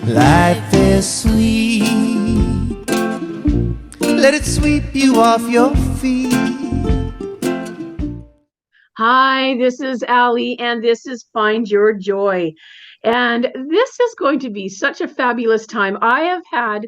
Life is sweet. Let it sweep you off your feet. Hi, this is Allie, and this is Find Your Joy. And this is going to be such a fabulous time. I have had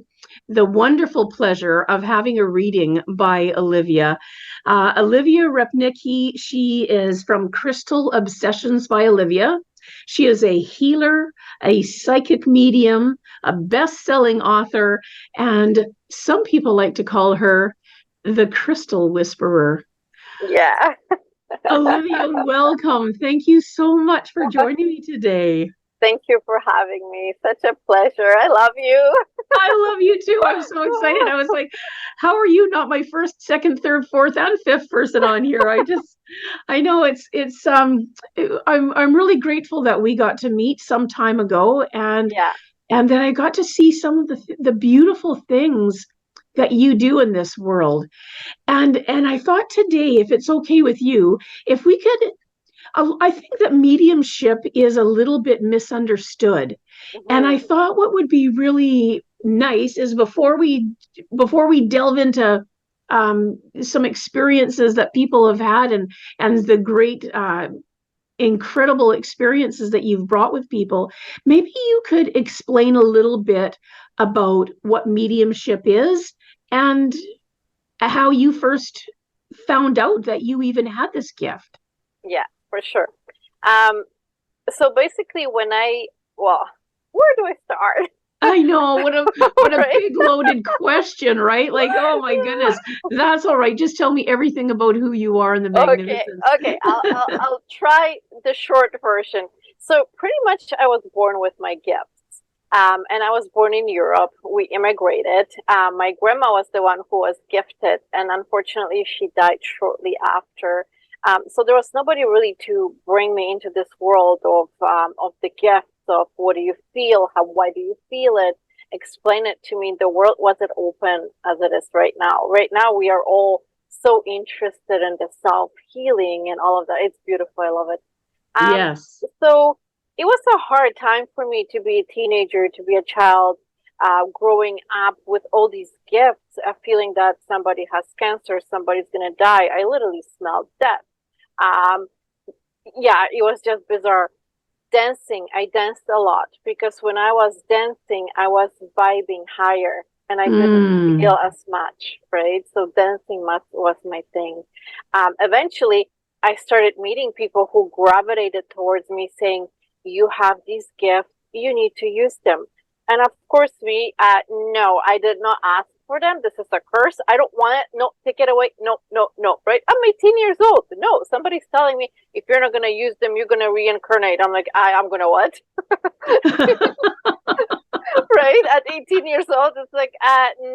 the wonderful pleasure of having a reading by Olivia. Olivia Repnicki, she is from Crystal Obsessions by Olivia. She is a healer, a psychic medium, a best-selling author, and some people like to call her the Crystal Whisperer. Yeah. Olivia, welcome. Thank you so much for joining me today. Thank you for having me. Such a pleasure. I love you. I love you too. I'm so excited. I was like, how are you not my first, second, third, fourth, and fifth person on here? I know I'm really grateful that we got to meet some time ago, and Yeah. then I got to see some of the beautiful things that you do in this world. And I thought today, if it's okay with you, if we could, I think that mediumship is a little bit misunderstood. And I Mm-hmm. thought what would be really nice is before we delve into some experiences that people have had, and the great incredible experiences that you've brought with people, maybe you could explain a little bit about what mediumship is and how you first found out that you even had this gift. Yeah, for sure. Um, so basically well, where do I start? I know, what a Right? big loaded question, right? Like, oh my goodness. That's all right. Just tell me everything about who you are and the Okay, magnificence. okay. I'll try the short version. So pretty much I was born with my gifts. And I was born in Europe. We immigrated. My grandma was the one who was gifted, and unfortunately she died shortly after. So there was nobody really to bring me into this world of the gifts of what do you feel, why do you feel it, explain it to me. The world wasn't open as it is right now. Right now we are all so interested in the self healing and all of that. It's beautiful. I love it. Um, Yes. so it was a hard time for me to be a teenager, to be a child, growing up with all these gifts, feeling that somebody has cancer, somebody's gonna die. I literally smelled death. Um, yeah, it was just bizarre. Dancing, I danced a lot because when I was dancing, I was vibing higher and I didn't feel as much, right? So dancing was my thing. Eventually, I started meeting people who gravitated towards me saying, you have these gifts, you need to use them. And of course, no, I did not ask for them. This is a curse. I don't want it. No, take it away. No, no, no, right? I'm 18 years old. No, somebody's telling me if you're not going to use them, you're going to reincarnate. I'm like, I'm going to what? Right? At 18 years old, it's like,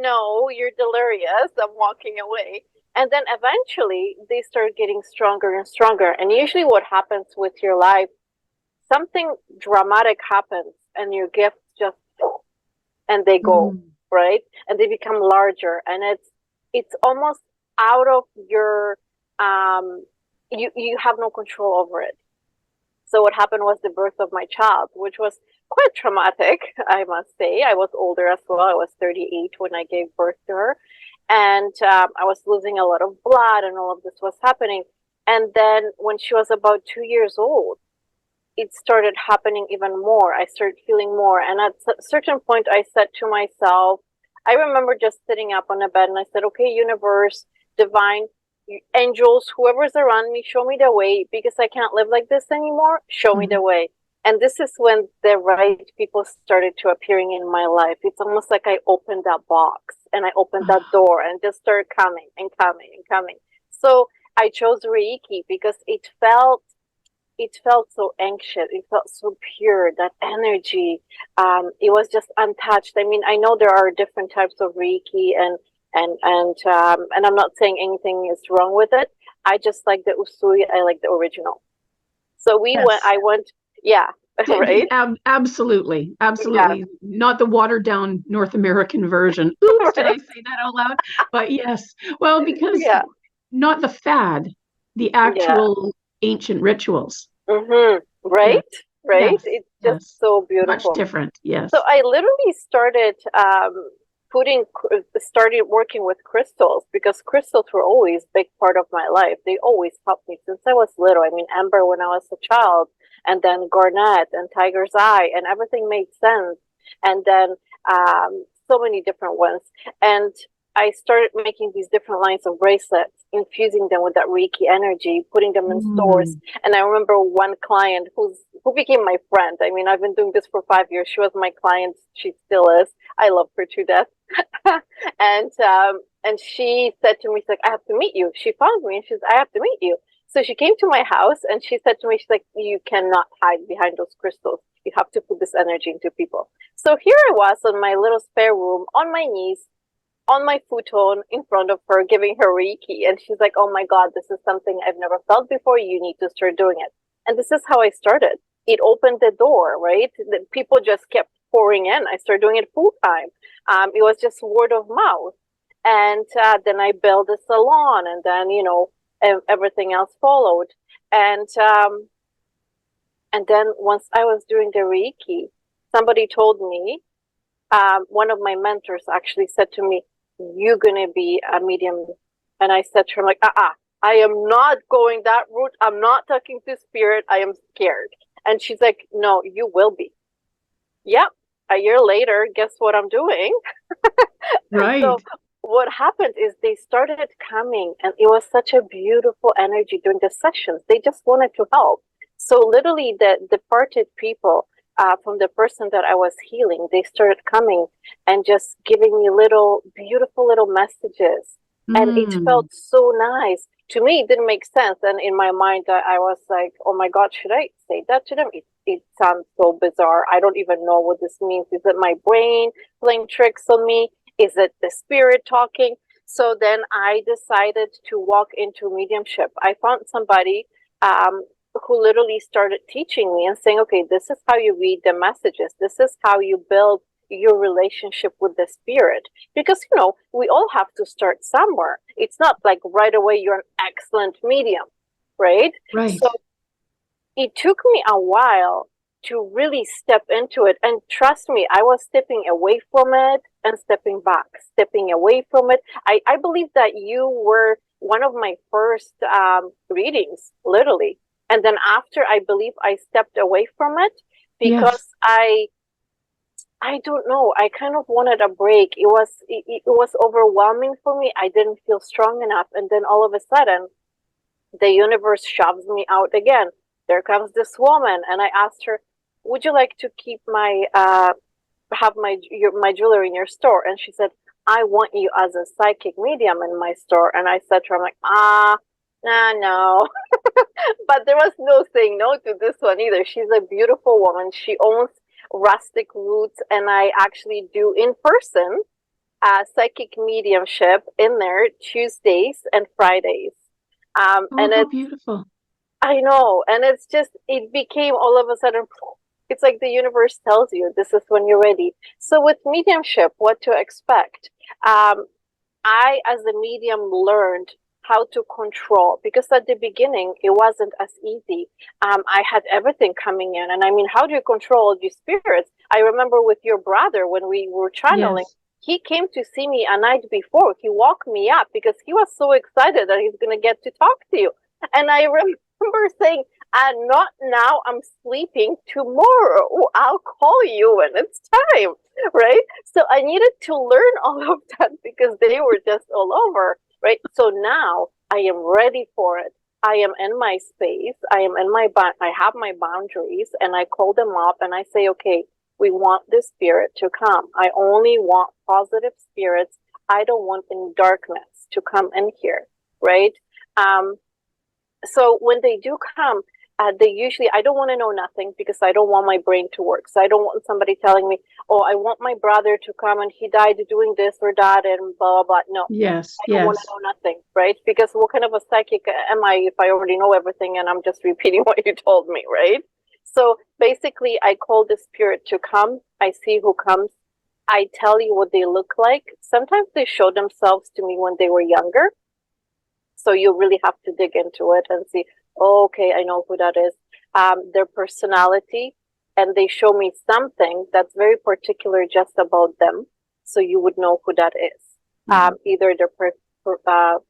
no, you're delirious. I'm walking away. And then eventually they start getting stronger and stronger. And usually what happens with your life, something dramatic happens and your gifts just, and they go, right? And they become larger. And it's almost out of your, you have no control over it. So what happened was the birth of my child, which was quite traumatic, I must say. I was older as well. I was 38 when I gave birth to her. And I was losing a lot of blood and all of this was happening. And then when she was about 2 years old, it started happening even more. I started feeling more. And at a certain point, I said to myself, I remember just sitting up on the bed and I said, okay, universe, divine, angels, whoever's around me, show me the way because I can't live like this anymore. Show me the way. And this is when the right people started to appearing in my life. It's almost like I opened that box and I opened that door and just started coming and coming and coming. So I chose Reiki because it felt so anxious. It felt so pure, that energy. It was just untouched. I mean, I know there are different types of Reiki and I'm not saying anything is wrong with it. I just like the Usui. I like the original. So I went, yeah, right? Absolutely. Yeah. Not the watered down North American version. Oops, did I say that out loud? But yes. Well, because Yeah. not the fad, the Yeah. actual ancient rituals. Mm-hmm. Yeah. Right? right? Yes. It's just Yes. so Much beautiful. different. Yes. So I literally started working with crystals, because crystals were always a big part of my life. They always helped me since I was little. I mean, amber when I was a child, and then garnet and tiger's eye, and everything made sense. And then so many different ones. And I started making these different lines of bracelets, infusing them with that Reiki energy, putting them in stores. Mm. And I remember one client who became my friend. I mean, I've been doing this for 5 years. She was my client. She still is. I love her to death. And she said to me, she's like, I have to meet you. She found me and she's, I have to meet you. So she came to my house and she said to me, she's like, you cannot hide behind those crystals. You have to put this energy into people. So here I was in my little spare room on my knees, on my futon in front of her, giving her Reiki. And she's like, oh my God, this is something I've never felt before. You need to start doing it. And this is how I started. It opened the door, right? The people just kept pouring in. I started doing it full time. It was just word of mouth. And then I built a salon, and then, everything else followed. And then once I was doing the Reiki, somebody told me, one of my mentors actually said to me, you're going to be a medium. And I said to her, like, I am not going that route. I'm not talking to spirit. I am scared. And she's like, no, you will be. Yep. A year later, guess what I'm doing? Right. So what happened is they started coming, and it was such a beautiful energy during the sessions. They just wanted to help. So literally the departed people, from the person that I was healing, they started coming and just giving me beautiful little messages. And it felt so nice. To me, it didn't make sense. And in my mind, I was like, oh my God, should I say that to them? It sounds so bizarre. I don't even know what this means. Is it my brain playing tricks on me? Is it the spirit talking? So then I decided to walk into mediumship. I found somebody who literally started teaching me and saying, okay, this is how you read the messages. This is how you build your relationship with the spirit. Because, we all have to start somewhere. It's not like right away you're an excellent medium, right? Right. So it took me a while to really step into it. And trust me, I was stepping away from it and stepping back, stepping away from it. I believe that you were one of my first readings, literally. And then after, I believe I stepped away from it because Yes. I don't know. I kind of wanted a break. It was overwhelming for me. I didn't feel strong enough. And then all of a sudden, the universe shoves me out again. There comes this woman, and I asked her, would you like to keep have my jewelry in your store? And she said, I want you as a psychic medium in my store. And I said to her, I'm like, nah, no. But there was no saying no to this one either. She's a beautiful woman. She owns Rustic Roots, and I actually do in person psychic mediumship in there Tuesdays and Fridays. Oh, And how beautiful. I know, and it became all of a sudden, it's like the universe tells you this is when you're ready. So with mediumship, what to expect? I, as a medium, learned how to control, because at the beginning it wasn't as easy. I had everything coming in, and I mean, how do you control these spirits? I remember with your brother when we were channeling. Yes. He came to see me a night before. He woke me up because he was so excited that he's going to get to talk to you. And I remember saying, not now, I'm sleeping. Tomorrow, I'll call you when it's time, right? So I needed to learn all of that because they were just all over, right? So now I am ready for it. I am in my space. I have my boundaries, and I call them up and I say, okay, we want this spirit to come. I only want positive spirits. I don't want any darkness to come in here, right? So when they do come, they usually, I don't want to know nothing because I don't want my brain to work. So I don't want somebody telling me, oh, I want my brother to come and he died doing this or that and blah, blah, blah. No, Yes. I don't want to know nothing, right? Because what kind of a psychic am I if I already know everything and I'm just repeating what you told me, right? So basically, I call the spirit to come. I see who comes. I tell you what they look like. Sometimes they show themselves to me when they were younger. So you really have to dig into it and see, oh, okay, I know who that is. their personality, and they show me something that's very particular just about them, so you would know who that is. Either their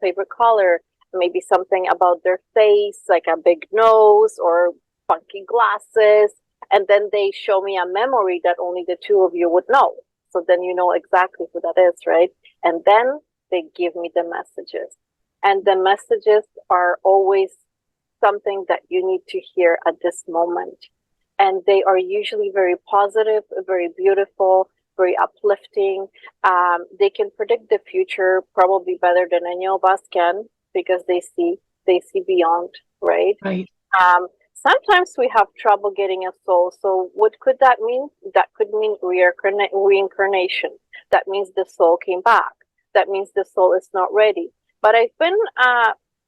favorite color, maybe something about their face, like a big nose or funky glasses, and then they show me a memory that only the two of you would know. So then you know exactly who that is, right? And then they give me the messages. And the messages are always something that you need to hear at this moment. And they are usually very positive, very beautiful, very uplifting. They can predict the future probably better than any of us can, because they see beyond, right? Right. Sometimes we have trouble getting a soul. So what could that mean? That could mean reincarnation. That means the soul came back. That means the soul is not ready. But I've been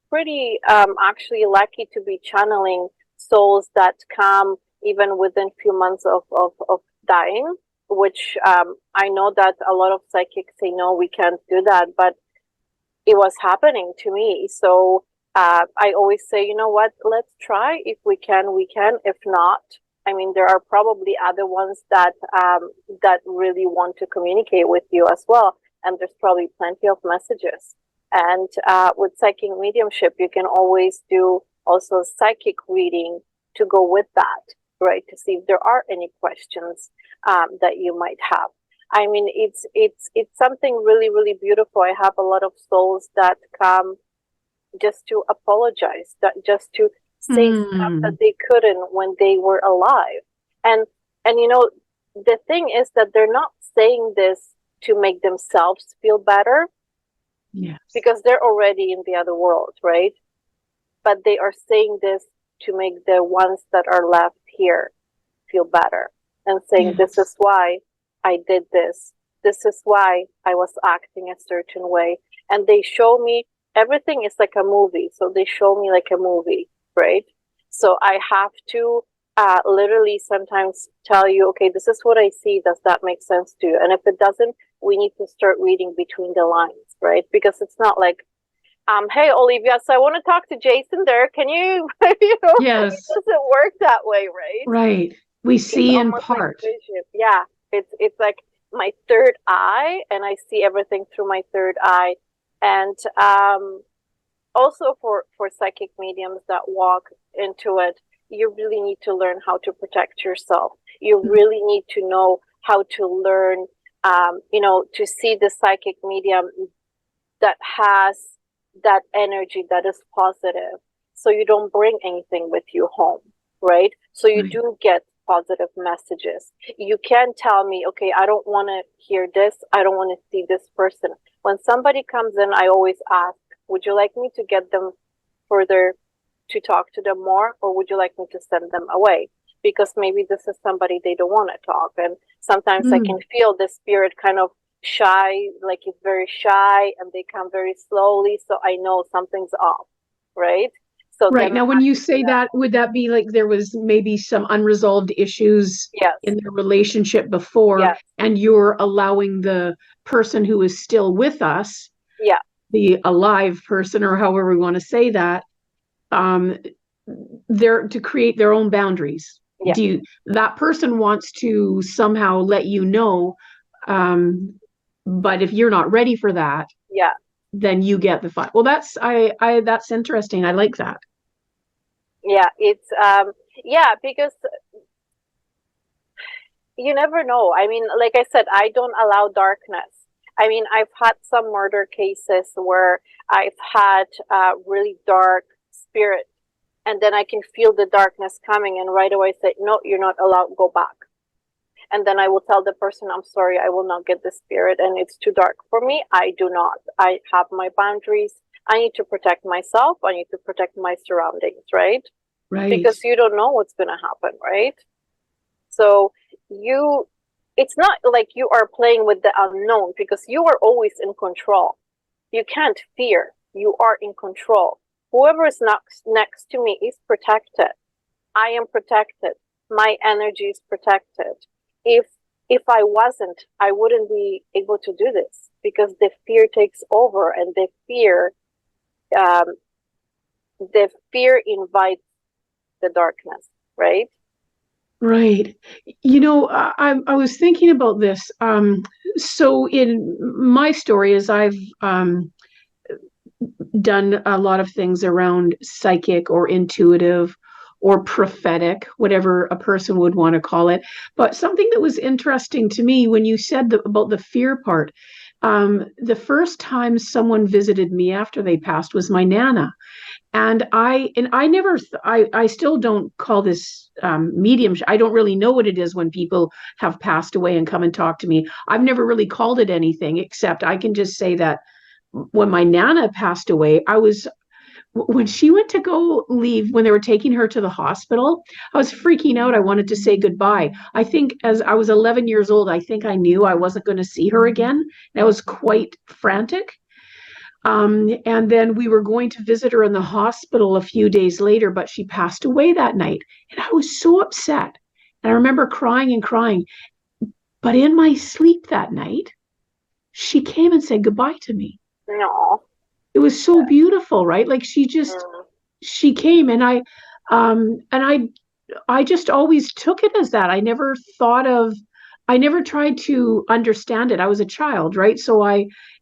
pretty actually lucky to be channeling souls that come even within few months of dying, which I know that a lot of psychics say, no, we can't do that, but it was happening to me. So I always say, you know what, let's try. If we can, we can. If not, I mean, there are probably other ones that that really want to communicate with you as well. And there's probably plenty of messages. And with psychic mediumship, you can always do also psychic reading to go with that, right? To see if there are any questions that you might have. I mean, it's something really, really beautiful. I have a lot of souls that come just to apologize, that just to say stuff that they couldn't when they were alive. And you know, the thing is that they're not saying this to make themselves feel better. Yes. Because they're already in the other world, right? But they are saying this to make the ones that are left here feel better, and saying, Yes. this is why I did this. This is why I was acting a certain way. And they show me, everything is like a movie. So they show me like a movie, right? So I have to literally sometimes tell you, okay, this is what I see. Does that make sense to you? And if it doesn't, we need to start reading between the lines, right? Because it's not like, hey, Olivia, so I want to talk to Jason there. Can you, you know, Yes. it doesn't work that way, right? Right. We see in Like part. vision. Yeah. It's like my third eye, and I see everything through my third eye. And also for psychic mediums that walk into it, you really need to learn how to protect yourself. You really need to know how to learn, you know, to see the psychic medium that has that energy that is positive, so you don't bring anything with you home, right? So you do get positive messages. You can tell me, okay, I don't want to hear this, I don't want to see this person. When somebody comes in, I always ask, would you like me to get them further, to talk to them more, or would you like me to send them away? Because maybe this is somebody they don't want to talk. And sometimes I can feel the spirit kind of shy, like it's very shy, and they come very slowly, so I know something's off, right? So right now, when you say that, would that be like there was maybe some unresolved issues in their relationship before, and you're allowing the person who is still with us, the alive person, or however we want to say that, they're to create their own boundaries? Do you, that person wants to somehow let you know, but if you're not ready for that, then you get the fun. Well, that's that's interesting. I like that. Yeah, it's because you never know. I mean, like I said, I don't allow darkness. I mean, I've had some murder cases where I've had really dark spirit, and then I can feel the darkness coming, and right away say, no, you're not allowed, go back. And then I will tell the person, I'm sorry, I will not get the spirit, and it's too dark for me. I do not. I have my boundaries. I need to protect myself. I need to protect my surroundings, right? Right. Because you don't know what's going to happen, right? So it's not like you are playing with the unknown, because you are always in control. You can't fear. You are in control. Whoever is next to me is protected. I am protected. My energy is protected. If I wasn't, I wouldn't be able to do this, because the fear takes over, and the fear invites the darkness. right? Right. You know, I was thinking about this. So in my story, as I've done a lot of things around psychic or intuitive or prophetic, whatever a person would want to call it. But something that was interesting to me when you said about the fear part, the first time someone visited me after they passed was my Nana. And I never I still don't call this medium. I don't really know what it is when people have passed away and come and talk to me. I've never really called it anything, except I can just say that when my Nana passed away, when she went to go leave, when they were taking her to the hospital, I was freaking out. I wanted to say goodbye. I think as I was 11 years old, I think I knew I wasn't going to see her again. And I was quite frantic. And then we were going to visit her in the hospital a few days later, but she passed away that night. And I was so upset. And I remember crying and crying. But in my sleep that night, she came and said goodbye to me. No. It was so beautiful, right? Like Mm. she came, and I just always took it as that. I never tried to understand it. I was a child, right?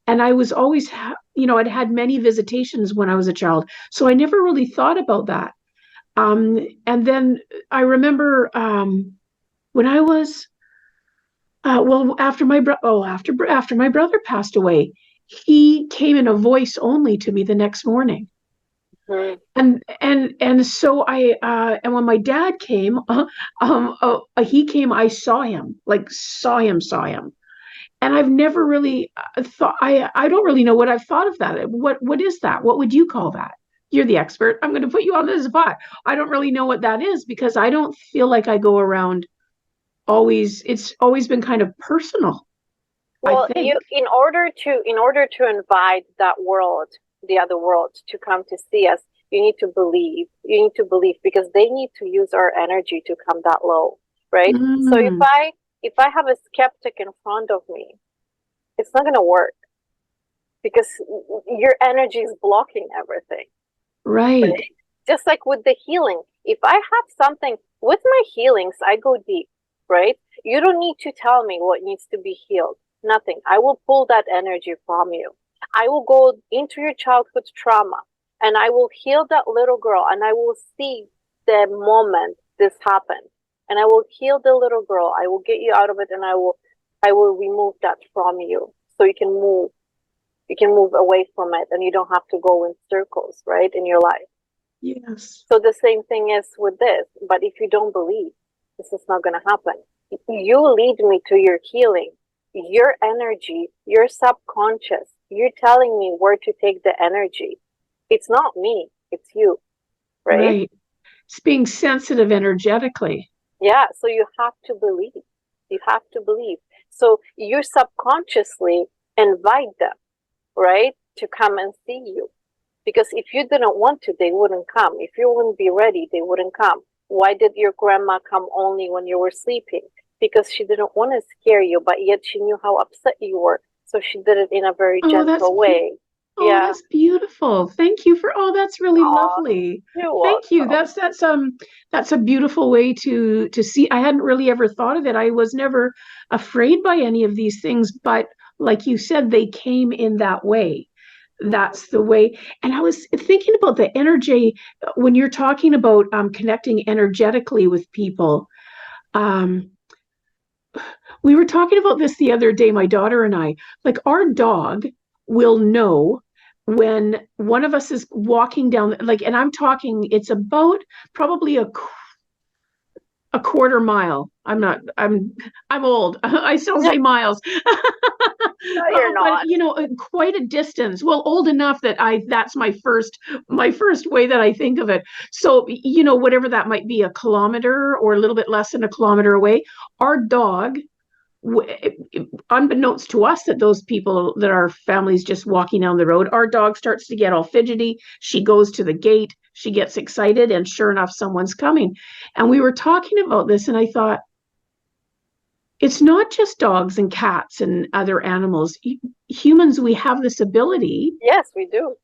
And I was always, I'd had many visitations when I was a child. So I never really thought about that. And then I remember when I was, well, after my brother passed away, he came in a voice only to me the next morning. Mm. And so and when my dad came, he came. I saw him, saw him, and I've never really thought. I don't really know what I've thought of that. What is that? What would you call that? You're the expert. I'm going to put you on the spot. I don't really know what that is because I don't feel like I go around always. It's always been kind of personal, Well, I think. in order to invite that world, the other world, to come to see us, you need to believe. You need to believe because they need to use our energy to come that low, right? So Mm, if I have a skeptic in front of me, it's not going to work because your energy is blocking everything. right. Right? Just like with the healing, if I have something with my healings, I go deep, right? You don't need to tell me what needs to be healed. Nothing. I will pull that energy from you. I will go into your childhood trauma and I will heal that little girl and I will see the moment this happened. And I will heal the little girl. I will get you out of it and I will remove that from you so you can move. You can move away from it and you don't have to go in circles, right, in your life. Yes. So the same thing is with this. But if you don't believe, this is not going to happen. You lead me to your healing. Your energy, your subconscious, you're telling me where to take the energy. It's not me, it's you, right? Right. It's being sensitive energetically. Yeah, so you have to believe. You have to believe. So you subconsciously invite them, right, to come and see you. Because if you didn't want to, they wouldn't come. If you wouldn't be ready, they wouldn't come. Why did your grandma come only when you were sleeping? Because she didn't want to scare you, but yet she knew how upset you were. So she did it in a very Oh, gentle way. oh, Yeah. that's beautiful. Thank you for, oh, that's really Oh, lovely. you're Thank you. welcome. That's a beautiful way to see. I hadn't really ever thought of it. I was never afraid by any of these things, but like you said, they came in that way. That's the way. And I was thinking about the energy when you're talking about connecting energetically with people. Um, we were talking about this the other day, my daughter and I. Like our dog will know when one of us is walking down, like, and I'm talking, it's about probably a quarter mile. I'm old. I still say miles. No, you're But not. quite a distance. Well, old enough that that's my first way that I think of it. So, whatever that might be, a kilometer or a little bit less than a kilometer away, our dog, unbeknownst to us that those people that our family's just walking down the road, our dog starts to get all fidgety. She goes to the gate, she gets excited, and sure enough, someone's coming. And we were talking about this, and I thought, it's not just dogs and cats and other animals. Humans, we have this ability, Yes, we do.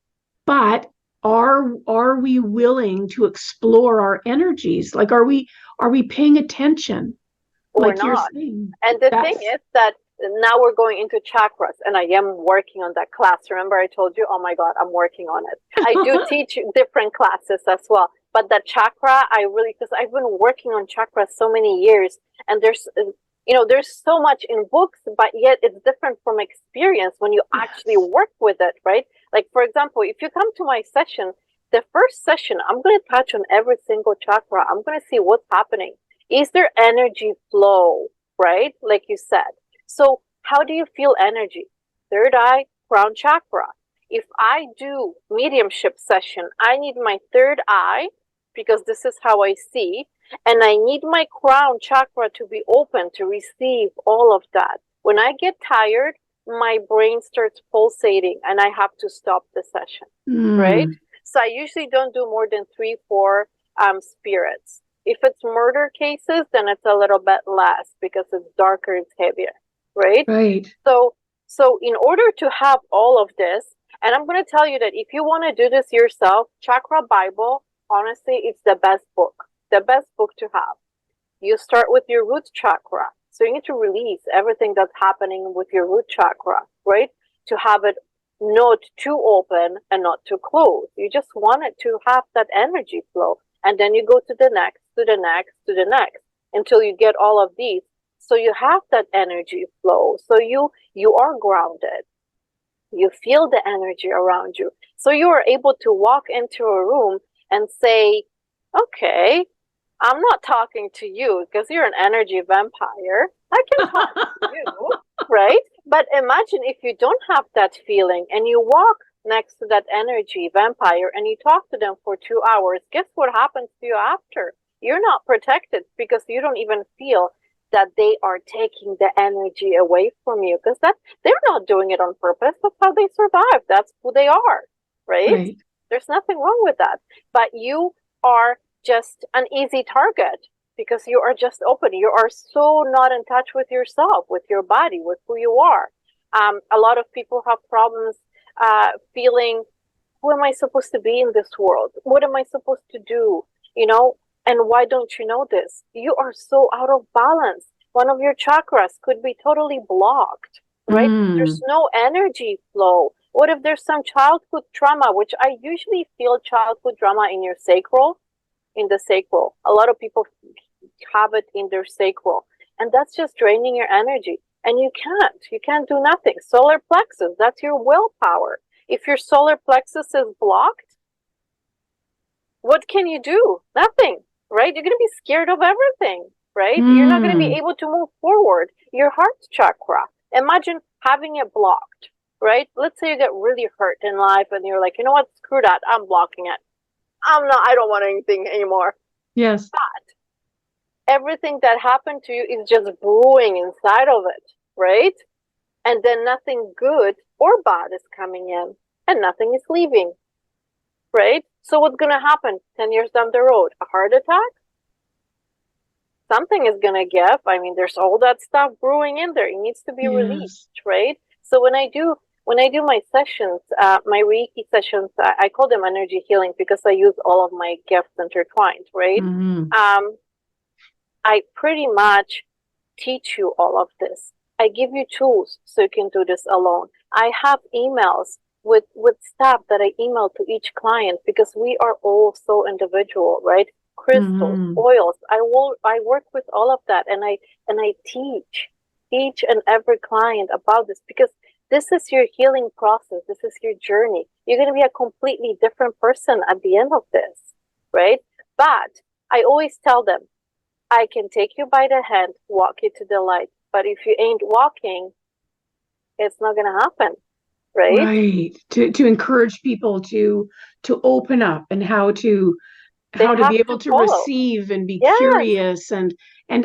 but are we willing to explore our energies? Like, are we paying attention? Or Like you're not. saying, And the thing that's is that now we're going into chakras, and I am working on that class. Remember, I told you, oh my God, I'm working on it. I do teach different classes as well. But that chakra, I really, because I've been working on chakras so many years, and there's so much in books, but yet it's different from experience when you actually work with it, right? Like, for example, if you come to my session, the first session, I'm going to touch on every single chakra. I'm going to see what's happening. Is there energy flow, right? Like you said. So how do you feel energy? Third eye, crown chakra. If I do mediumship session, I need my third eye because this is how I see. And I need my crown chakra to be open to receive all of that. When I get tired, my brain starts pulsating and I have to stop the session, right? So I usually don't do more than 3-4 spirits. If it's murder cases, then it's a little bit less because it's darker, it's heavier, right? right. So in order to have all of this, and I'm going to tell you that if you want to do this yourself, Chakra Bible, honestly, it's the best book to have. You start with your root chakra. So you need to release everything that's happening with your root chakra, right? To have it not too open and not too closed. You just want it to have that energy flow. And then you go to the next, to the next, to the next, until you get all of these. So you have that energy flow. So you are grounded. You feel the energy around you. So you are able to walk into a room and say, okay, I'm not talking to you because you're an energy vampire. I can talk to you, right? But imagine if you don't have that feeling and you walk next to that energy vampire and you talk to them for 2 hours, guess what happens to you after? You're not protected because you don't even feel that they are taking the energy away from you, because that they're not doing it on purpose. That's how they survive. That's who they are, right? There's nothing wrong with that. But you are just an easy target because you are just open. You are so not in touch with yourself, with your body, with who you are. A lot of people have problems feeling, who am I supposed to be in this world? What am I supposed to do? You know, and why don't you know this? You are so out of balance. One of your chakras could be totally blocked, right? There's no energy flow. What if there's some childhood trauma, which I usually feel childhood trauma in your sacral, in the sacral. A lot of people have it in their sacral. And that's just draining your energy. And you can't do nothing. Solar plexus, that's your willpower. If your solar plexus is blocked, what can you do? Nothing, right? You're going to be scared of everything, right? You're not going to be able to move forward. Your heart chakra, imagine having it blocked, right? Let's say you get really hurt in life and you're like, you know what, screw that, I'm blocking it. I don't want anything anymore. Yes. But everything that happened to you is just brewing inside of it, right? And then nothing good or bad is coming in and nothing is leaving, right? So what's going to happen 10 years down the road? A heart attack? Something is going to give. I mean, there's all that stuff brewing in there. It needs to be released, right? So when I do my sessions, my Reiki sessions, I call them energy healing because I use all of my gifts intertwined, right? I pretty much teach you all of this. I give you tools so you can do this alone. I have emails with stuff that I email to each client because we are all so individual, right? Crystals, oils. I work with all of that, and I teach each and every client about this because this is your healing process. This is your journey. You're going to be a completely different person at the end of this, right? But I always tell them, I can take you by the hand, walk you to the light. But if you ain't walking, it's not going to happen, right? Right. To encourage people to open up and how to be able to receive and be curious and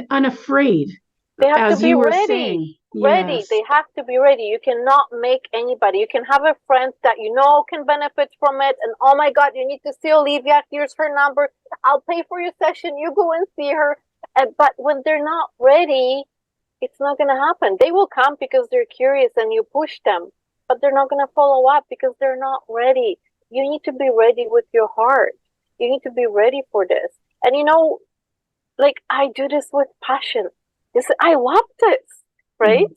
unafraid. They have as to be you were ready. saying. Ready. Yes. They have to be ready. You cannot make anybody. You can have a friend that you know can benefit from it. And oh my God, you need to see Olivia. Here's her number. I'll pay for your session. You go and see her. But when they're not ready, it's not going to happen. They will come because they're curious and you push them, but they're not going to follow up because they're not ready. You need to be ready with your heart. You need to be ready for this. And like I do this with passion. I love this, right?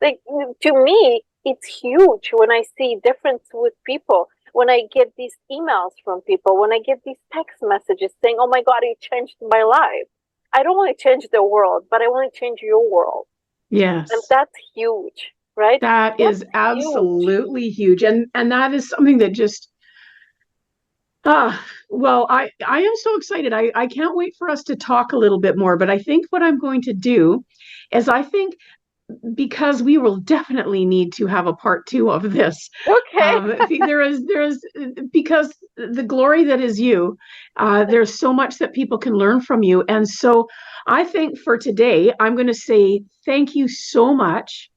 Like to me, it's huge when I see difference with people. When I get these emails from people, when I get these text messages saying, "Oh my God, you changed my life." I don't want to change the world, but I want to change your world. Yes. And that's huge, right? That is absolutely huge. And that is something that just well, I am so excited. I can't wait for us to talk a little bit more, but I think what I'm going to do is I think because we will definitely need to have a part 2 of this. Okay. There is because the glory that is you, there's so much that people can learn from you. And so I think for today, I'm going to say thank you so much.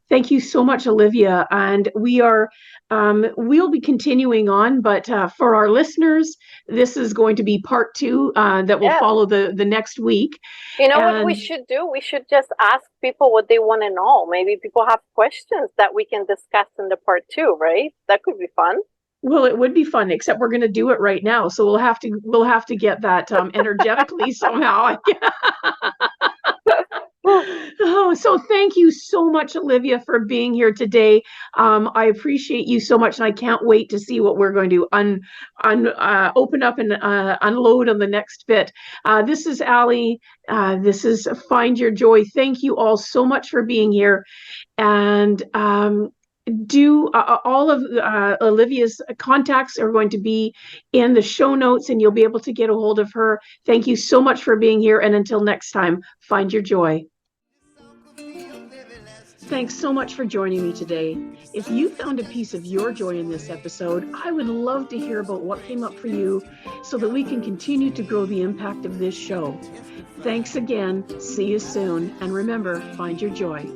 Thank you so much, Olivia. And we'll be continuing on, but for our listeners, this is going to be part 2 that will follow the next week. You know what we should do? We should just ask people what they want to know. Maybe people have questions that we can discuss in the part 2, right? That could be fun. Well, it would be fun, except we're going to do it right now. So we'll have to get that energetically somehow. Oh, so thank you so much, Olivia, for being here today. I appreciate you so much, and I can't wait to see what we're going to open up and unload on the next bit. This is Allie. This is Find Your Joy. Thank you all so much for being here, and all of Olivia's contacts are going to be in the show notes, and you'll be able to get a hold of her. Thank you so much for being here, and until next time, find your joy. Thanks so much for joining me today. If you found a piece of your joy in this episode, I would love to hear about what came up for you so that we can continue to grow the impact of this show. Thanks again. See you soon. And remember, find your joy.